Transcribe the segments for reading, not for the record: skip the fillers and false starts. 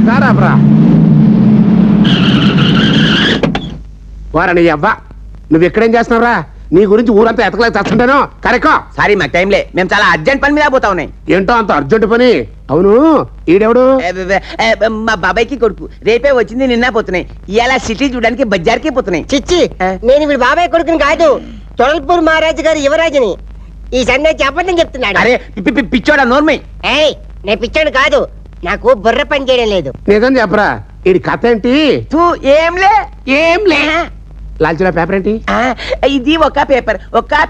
కారాబ్రా వారని అవ్వా నువ్వు ఎక్కడేం చేస్తున్నావురా? నీ గురించి ఊరంతా ఎతకలేక చస్తుంటాను. కరెక్ట్. సారీ మాకు టైంలే, మేము చాలా అర్జెంట్ పని మీద పోతా ఉన్నాయి. ఏంటో అంత అర్జెంట్ పని? అవును, ఈడెవడు? మా బాబాయ్కి కొడుకు. రేపే వచ్చింది, నిన్న పోతున్నాయి. ఇలా సిటీ చూడడానికి బజార్కే పోతున్నాయి. చిచ్చి, నేను ఇప్పుడు బాబాయ్ కొడుకుని కాదు, తొడల్పూర్ మహారాజు గారు యువరాజుని. ఈ సందేశం చెప్పండి చెప్తున్నాడు. అరే పిచ్చోడా నోర్మై. ఏయ్, నేను పిచ్చాడు కాదు, నాకు బుర్ర పని చేయడం లేదు. నిజం చెప్పరా, ఈడి కథ ఏంటి? ఏం లే లాల్చీలో పేపర్ ఏంటి? ఇది ఒక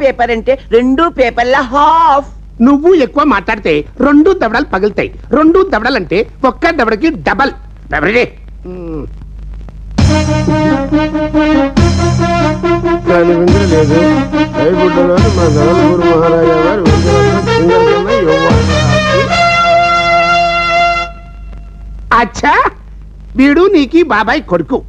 పేపర్ అంటే 2 పేపర్ల హాఫ్. నువ్వు ఎక్కువ మాట్లాడితే 2 దవడలు పగులుతాయి. 2 దవడలంటే ఒక్క దవడకి డబల్. పేపర్ ఏంటి? అచ్చా, వీడు నీకి బాబాయ్ కొడుకు.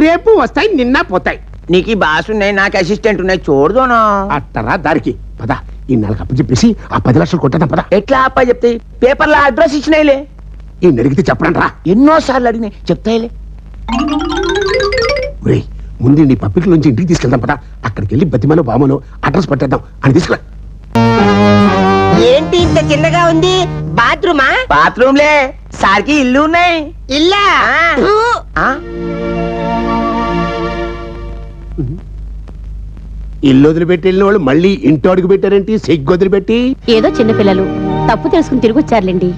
రేపు వస్తాయి, నిన్న పోతాయి. నీకు బాస్ ఉన్నాయి, నాకు అసిస్టెంట్ ఉన్నాయి. చూడదోనా అట్టరా దారికి పద. ఈ 4 అప్పు చెప్పేసి ఆ 10 లక్షలు కొట్టేద్దాం పద. ఎట్లా అప్ప చెప్తాయి? పేపర్లో అడ్రస్ ఇచ్చినాయిలే. ఈ అడిగితే చెప్పడం రా. ఎన్నోసార్లు అడిగినాయి, చెప్తాయిలే. ముందు నీ పబ్లిక్ నుంచి ఇంటికి తీసుకెళ్దాం పద. అక్కడికి వెళ్ళి బతిమలో బామలో అడ్రస్ పెట్టేద్దాం అని తీసుకురా. ఏంటి ఇంత చిన్నగా ఉంది? బాత్రూమా? బాత్రూమ్లే, సార్కి ఇల్లు ఉన్నాయి. ఇల్లా? ఇల్లు వదిలిపెట్టి వెళ్ళిన వాళ్ళు మళ్ళీ ఇంటి అడుగు పెట్టారేంటి? సిగ్గు వదిలిపెట్టి. ఏదో చిన్నపిల్లలు తప్పు తెలుసుకుని తిరిగి వచ్చారులేండి.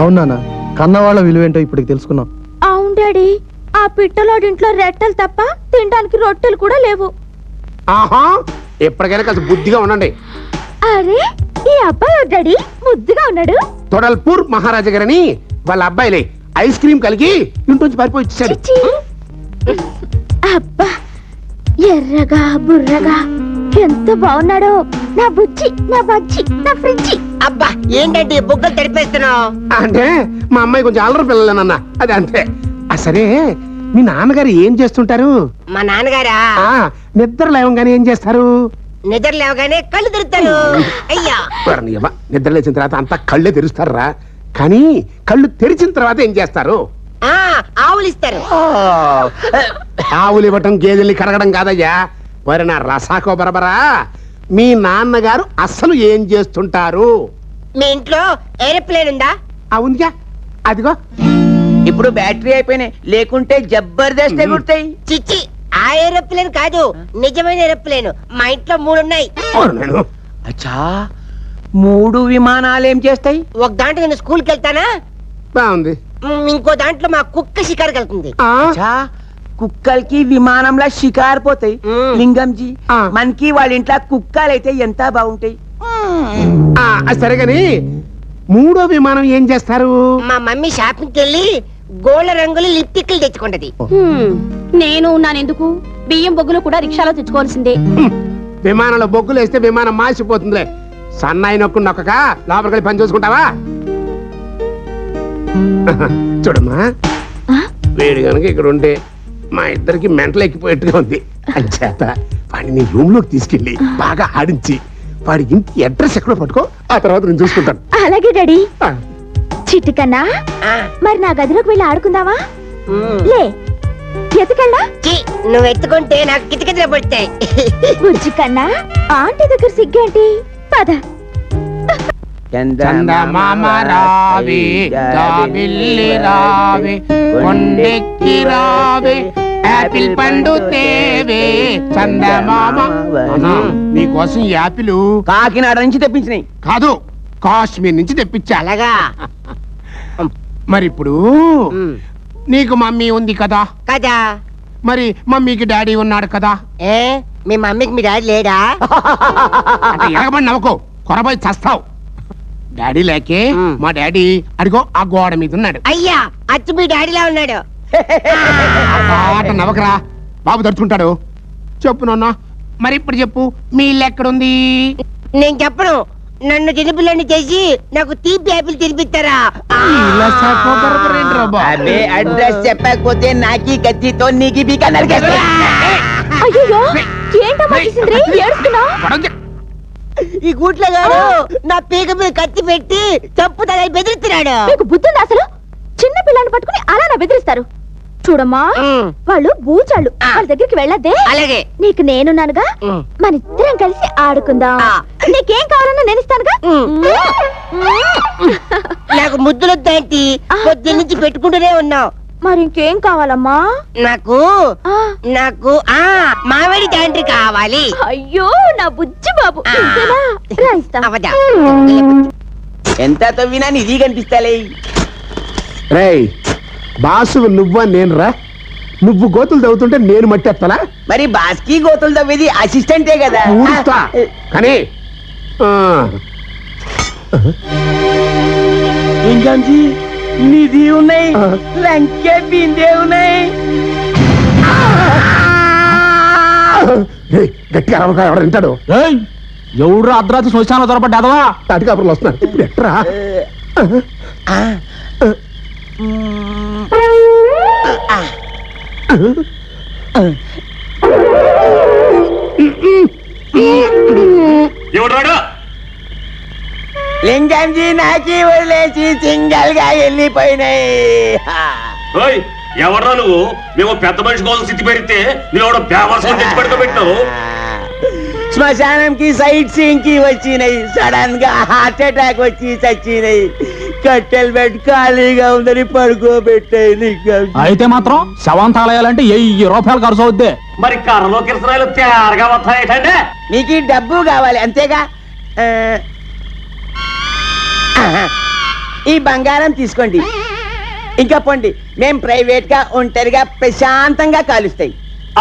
అవునా, కన్నవాళ్ళ విలువేంటో ఇప్పుడు తెలుసుకున్నాం. అవును డాడీ, ఆ పిట్టలోడింట్లో రెట్టలు తప్ప తినడానికి రొట్టెలు కూడా లేవు. ఆహా, ఎప్పటికైనా కాస్త బుద్ధిగా ఉండండి. అరే, ఈ అబ్బాయి డాడీ ముద్దుగా ఉన్నాడు. తొడల్పూర్ మహారాజా గారని వాళ్ళ అబ్బాయిలే ఐస్ క్రీమ్ కలిగి ఇంట్లోంచి పారిపోయి ఇచ్చాడు. అబ్బా, ఎర్రగా బుర్రగా ఎంత బాగున్నాడో నా బుజ్జి, నా బజ్జి, నా ఫ్రిడ్జి. అబ్బా, ఏంటంటే బుగ్గలు తడిపేస్తున్నావు? అంటే మా అమ్మాయి కొంచెం అల్లరి పిల్లలేనన్న, అది అంతే. సరే, మీ నాన్నగారు ఏం చేస్తుంటారు? మా నాన్నగారా నిద్ర లేవగానే ఏం చేస్తారు? నిద్ర లేవగానే కళ్ళు తెరుస్తారు. అయ్యా, నిద్ర లేచిన తర్వాత అంతా కళ్ళే తెరుస్తారా? కానీ కళ్ళు తెరిచిన తర్వాత ఏం చేస్తారు? ఆవులు ఇస్తారు. ఆవులు ఇవ్వటం, గేదెల్ని కడగడం కాదయ్యా. మరి నా రసాకో బరబరా, మీ నాన్నగారు అస్సలు ఏం చేస్తుంటారు? మీ ఇంట్లో ఏరోప్లేన్ ఉందా? అవునుగా, అదిగో. ఇప్పుడు బ్యాటరీ అయిపోయినాయి, లేకుంటే జబర్దస్త్ ఎగురుతాయి. చిచ్చి, ఆ ఏరోప్లేన్ కాదు, నిజమైన ఏరోప్లేన్. మా ఇంట్లో 3 ఉన్నాయి. అచ్చా, 3 విమానాలు ఏం చేస్తాయి? ఒక దాంట్లో నేను స్కూల్కి వెళ్తానా, బాగుంది. ఇంకో దాంట్లో మా కుక్క షికారుకి వెళ్తుంది. అచ్చా, కుక్కలకి విమానంలో షికారు పోతాయి. లింగంజీ, మనకి వాళ్ళ ఇంట్లో కుక్కలు అయితే ఎంత బాగుంటాయి. సరేగాని 3వ విమానం ఏం చేస్తారు? మా మమ్మీ షాపింగ్కి వెళ్ళి గోళ్ళ రంగులు లిప్టిక్లు తెచ్చుకుంటది. నేను నానెందుకు? బియ్యం బొగ్గులు కూడా రిక్షాలో తెచ్చుకోవాల్సిందే. విమానంలో బొగ్గులు వేస్తే విమానం మాసిపోతుందిలే. సన్నాయి నొక్కక లోపలికి వెళ్ళి పని చూసుకుంటావా? చూడమ్మా, వేడి కనుక ఇక్కడ ఉంటే మా ఇద్దరికి మెంటలు ఎక్కిపోయేట్టుగా ఉంది. అంచేత వాడిని నీ రూమ్ లోకి తీసుకెళ్లి బాగా ఆడించి వాడి ఇంటి అడ్రస్ ఎక్కడో పట్టుకో, ఆ తర్వాత నేను చూసుకుంటాను. అలాగే డాడీ. చిట్టుకన్నా, మరి నా గదిలోకి వెళ్ళి ఆడుకుందావా? లే, ఎత్తుకెళ్ళా? నువ్వు ఎత్తుకుంటే నాకు కితకితలు పడతాయి. బుజ్జి కన్నా, ఆంటీ దగ్గర సిగ్గేంటి? పద. చందమామ రావే, జాబిల్లి రావే, కొండెక్కి రావే, యాపిల్ పండు తేవే. చందమామ, నీకోసం యాపిల్ కాకినాడ నుంచి తెప్పించినాయి కాదు, కాశ్మీర్ నుంచి తెప్పించా. అలాగా? మరి ఇప్పుడు నీకు మమ్మీ ఉంది కదా కదా, మరి మమ్మీకి డాడీ ఉన్నాడు కదా. ఏ, మీ మమ్మీకి మీ డాడీ లేడా? అంటే ఎగబడి నవ్వుకో, కొరబోయి చస్తావు. డాడీ లేకే మా డాడీ అడిగో ఆ గోడ మీద ఉన్నాడు. అయ్యా, అచ్చు మీ డాడీలా ఉన్నాడు. నవ్వకరా, బాబు తడుచుకుంటాడు. చెప్పు నాన్న, మరి ఇప్పుడు చెప్పు, మీ ఇల్లు ఎక్కడుంది? నేను చెప్పను. నన్ను చిన్నపిల్లని చేసి నాకు తీపి యాపిల్ తినిపిస్తారా? అడ్రస్ చెప్పకపోతే నాకి కత్తితో నీకి బీక నరికేస్తా. అయ్యో, ఏంటమ్మా చేసింది? ఏడుస్తున్నావ్? ఈ గూట్లో గాడు నా పీక మీద కత్తి పెట్టి చంపుతాడని బెదిరిస్తున్నాడు. మీకు బుద్ధుంది అసలు? చిన్న పిల్లని పట్టుకుని చేస్తారు. చూడమ్మా, వాళ్ళు బూచాళ్ళు, వాళ్ళ దగ్గరికి వెళ్ళద్దే. అలాగే. నీకు నేనున్నానుగా, మన ఇద్దరం కలిసి ఆడుకుందాం. నీకేం కావాలన్నా నేను ఇస్తానుగా. నాకు ముద్దులొద్దంటి పొద్దు నుంచి పెట్టుకుంటూనే ఉన్నావు. మరి ఇంకేం కావాలమ్మా? నాకు నాకు మామిడి తాండ్రి కావాలి. అయ్యో నా బుజ్జి బాబు, ఇంతేనా? రా ఇస్తా. అవదా. ఎంత తవ్వినా నిధి కనిపిస్తాలే. రేయ్ బాసు నువ్వా నేను రా? నువ్వు గోతులు తవ్వుతుంటే నేను మట్టెత్తలా? మరి బాస్కి గోతులు తవ్వేది అసిస్టెంటే కదా. ఊడుస్తా కానీ లింగంజీ నిధి ఉన్నాయి, లంకే బిందే ఉన్నాయి. రేయ్, గట్టిగా అరవక ఎవరు వింటాడు? ఎవడు అర్ధరాత్రి శ్మశానంలో దొరపడ్డాదవా? తాటికాపురలు వస్తున్నారు ఇప్పుడు ఎట్రా? లింగంజీ నాకి వదిలేసి సింగల్ గా వెళ్ళిపోయినాయి. ఎవడ్రా నువ్వు? మేము పెద్ద మనిషి కోసం సిద్ధి పెడితే నువ్వు బేవర్సం తెచ్చి పడుకోబెట్టావు. శ్మశానంకి సైట్ సీయింగ్ కి వచ్చినాయి. సడన్ గా హార్ట్ అటాక్ వచ్చి చచ్చినాయి. కట్టెలు పెట్టి ఖాళీగా ఉందని పడుకోబెట్టాయి. అయితే మాత్రం శవం తాళాయాలంటే 1000 రూపాయలు ఖర్చు అవుద్ది. మరి కర్రలో కిరసనాయలు తేరగా వస్తాయేటంటే మీకు ఈ డబ్బు కావాలి అంతేగా. ఈ బంగారం తీసుకోండి, ఇంకా పోండి. మేం ప్రైవేట్ గా ఒంటరిగా ప్రశాంతంగా కాలుస్తాయి.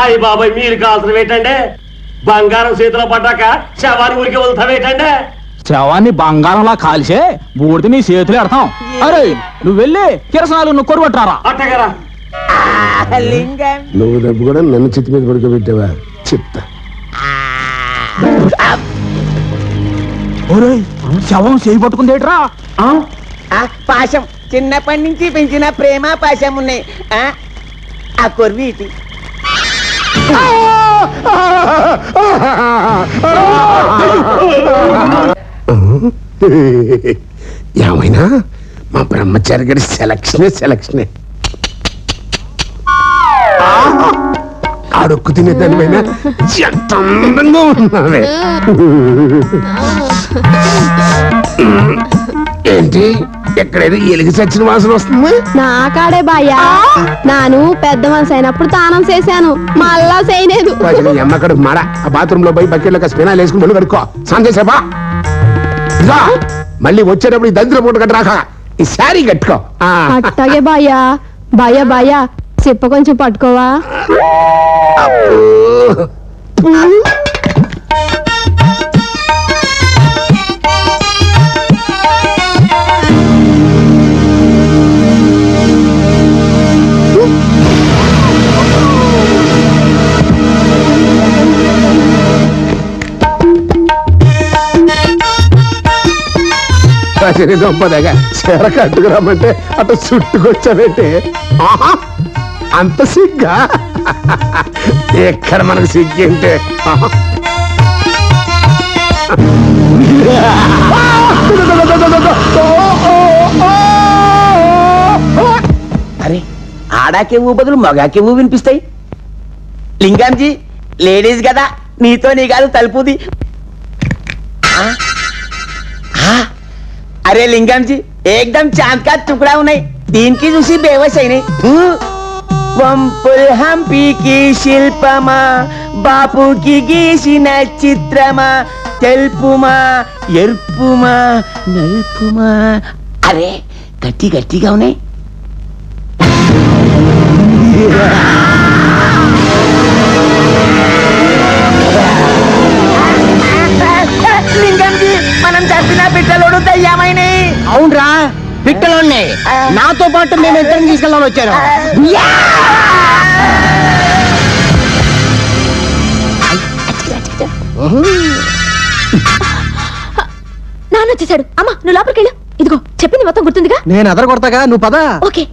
అయ్యి బాబాయ్ మీరు కాల్సిన ఏంటంటే బంగారం చేతిలో పడ్డాక శవాన్ని ఊరికి వెళ్తావేటండే? శవాన్ని బంగారంలా కాల్చే బూడిద నీ చేతులు ఎడతాం. అరే నువ్వు వెళ్ళి కిరసనాలు నువ్వు కొరుబట్టారా? అట్టగారా లింగం నువ్వు డబ్బు కూడా నన్ను చిత్తి మీద పడుకోబెట్టావా? చెప్తా. శవం చేయి పట్టుకుందేట్రా? పాశం చిన్నప్పటి నుంచి పెంచిన ప్రేమ పాశం ఉన్నాయి. ఆ కొర్వి ఇటు. ఏమైనా మా బ్రహ్మచారి గారి సెలక్షనే అడుక్కు తినేదానిపైన ఎంత అందంగా ఉన్నావే. ఏంటి ఎక్కడైనా ఎలుగు చచ్చిన వాసన వస్తుంది? నా కాడే బాయ్యా, నాను పెద్ద మనసు అయినప్పుడు తానం చేశాను, మళ్ళా చేయలేదు. ఎమ్మకడు మాడ ఆ బాత్రూమ్ లో పోయి బకెట్లో స్పినాలు వేసుకుని మళ్ళీ కడుక్కో. స్నానం చేసావా? మళ్ళీ వచ్చేటప్పుడు ఈ దరిద్ర పూట కట్టరాక ఈ శారీ కట్టుకో. అట్టాగే బాయ్యా. బాయ్యా బాయ్యా చెప్ప కొంచెం పట్టుకోవా? గొప్పదగా చీర కట్టుకురమ్మంటే అటు చుట్టుకొచ్చానంటే అంత సిగ్గా? ఎక్కడ మనకు సిగ్గంటే అరే ఆడాకే ఊ బదులు మగాకే ఊ వినిపిస్తాయి. లింగంజీ లేడీస్ కదా, నీతో నీ కాదు తలుపుది. అరే లింగంజీ ఏకదం చాంద్ కా టుకడా ఉన్నాయి. దీనికి చూసి బేవస్ అయినాయి. వంపుల్ హంపీకి శిల్పమా, బాపుకి గీసిన చిత్రమా, తెలుపుమా ఎర్పుమా నలుపుమా. అరే గట్టిగా ఉన్నాయి. లింగంజీ మనం చంపిన బిడ్డలోడు దయ్యమైనాయి. అవునరా పిట్టలోనే నాతో పాటు మేము ఇద్దరిని తీసుకెళ్ళాలని వచ్చాను. నాన్న వచ్చేసాడు. అమ్మా నువ్వు లోపలికి వెళ్ళు. ఇదిగో చెప్పింది మొత్తం గుర్తుందిగా? నేను అదర కొడతాగా, నువ్వు పదా. ఓకే.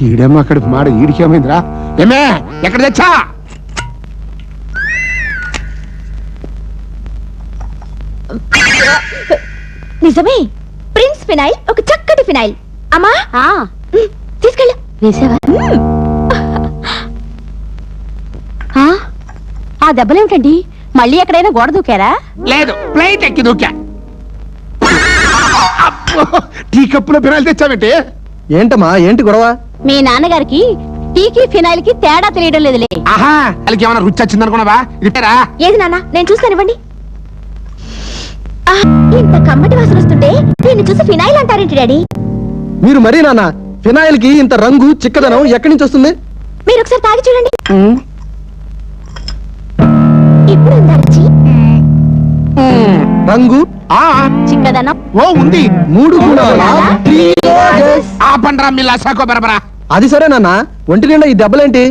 ఈడేమో అక్కడ మాడ ఈడికేమైందిరా? ఏమే ఎక్కడ తెచ్చా? నిజమే, ప్రిన్స్ ఫినాయిల్, ఒక చక్కటి ఫినాయిల్. అమ్మా తీసుకెళ్ళు. వేసావా? ఆ దెబ్బలేమిటండి? మళ్ళీ ఎక్కడైనా గోడ దూకారా? లేదు, ఫ్లైట్ ఎక్కి దూకా. అబ్బో, టీ కప్పులో పినాలు తెచ్చావేంటి? ఏంటమ్మా, ఏంటి గొడవ? మీ నాన్నగారికి టీకి ఫినాయిల్ కి తేడా తెలియడం లేదులే. ఆహా, వాళ్ళకి ఏమైనా రుచి వచ్చింది అనుకున్నావా? రిపేరా? ఏది నాన్న, నేను చూస్తానివ్వండి. ఇంత కమ్మటి వాసన వస్తుంటే దీన్ని చూసి ఫినాయిల్ అంటారేంటి డాడీ? మీరు మరీ నాన్న, ఫినాయిల్ కి ఇంత రంగు చిక్కదనం ఎక్కడి నుంచి వస్తుంది? మీరు ఒకసారి తాగి చూడండి. ఇప్పుడు ఉందా రుచి? రంగు, ఆ, చిక్కదనం, ఓ ఉంది. 3 గుణాలా? ఆ పండ్రా మిల్లా సాకో బరబరా. అది సరే నాన్న, ఒంటి నిండా ఈ దెబ్బలేంటి?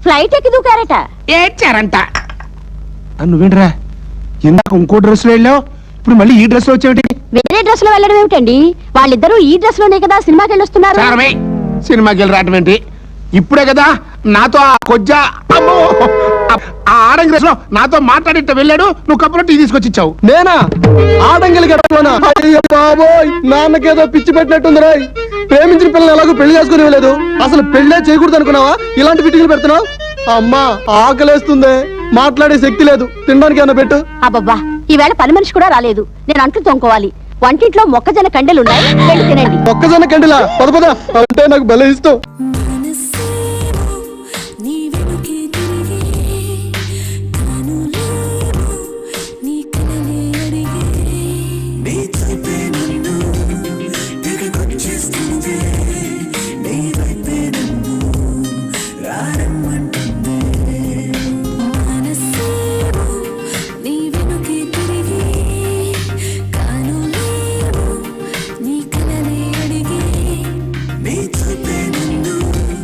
ఫ్లైట్ ఎక్కి దూకారట. ఏడ్చారంట. నువ్వేంట్రా ఇందాక ఇంకో డ్రెస్ లో వెళ్ళావు, ఇప్పుడు మళ్ళీ ఈ డ్రెస్ లో వచ్చేవి? వేరే డ్రెస్ లో వెళ్ళడం ఏమిటండి? వాళ్ళిద్దరూ ఈ డ్రెస్ లోనే కదా సినిమాకి వెళ్ళొస్తున్నారు. చారమే సినిమాకి వెళ్ళి రావటం ఏంటి? ఇప్పుడే కదా నాతో ఆ కొజ్జా అమ్మో, ఆ ఆడంగి డ్రెస్ లో నాతో మాట్లాడితే వెళ్ళాడు, నువ్వు కప్పులో టీ తీసుకొచ్చి ఇచ్చావు. నేనా? ఆడంగిలి గడపలోనా? అయ్యో బాబోయ్, నాన్నకేదో పిచ్చి పెట్టినట్టుందిరా. ప్రేమించిన పిల్లలు ఎలాగో పెళ్లి చేసుకుని ఇవ్వలేదు, అసలు పెళ్ళే చేయకూడదు అనుకున్నావా? ఇలాంటి ఫిట్టింగ్లు పెడుతున్నావు? అమ్మా, ఆకలేస్తుంది, మాట్లాడే శక్తి లేదు, తినడానికి ఏమైనా పెట్టు. అబ్బబ్బా, ఈవేళ పని మనిషి కూడా రాలేదు. నేను అంట్లు తోముకోవాలి. వంటింట్లో మొక్కజొన్న కండెలున్నాయి, వెళ్ళి తినండి. మొక్కజొన్న కండిలా? పద పద, అంటే నాకు భలే ఇష్టం.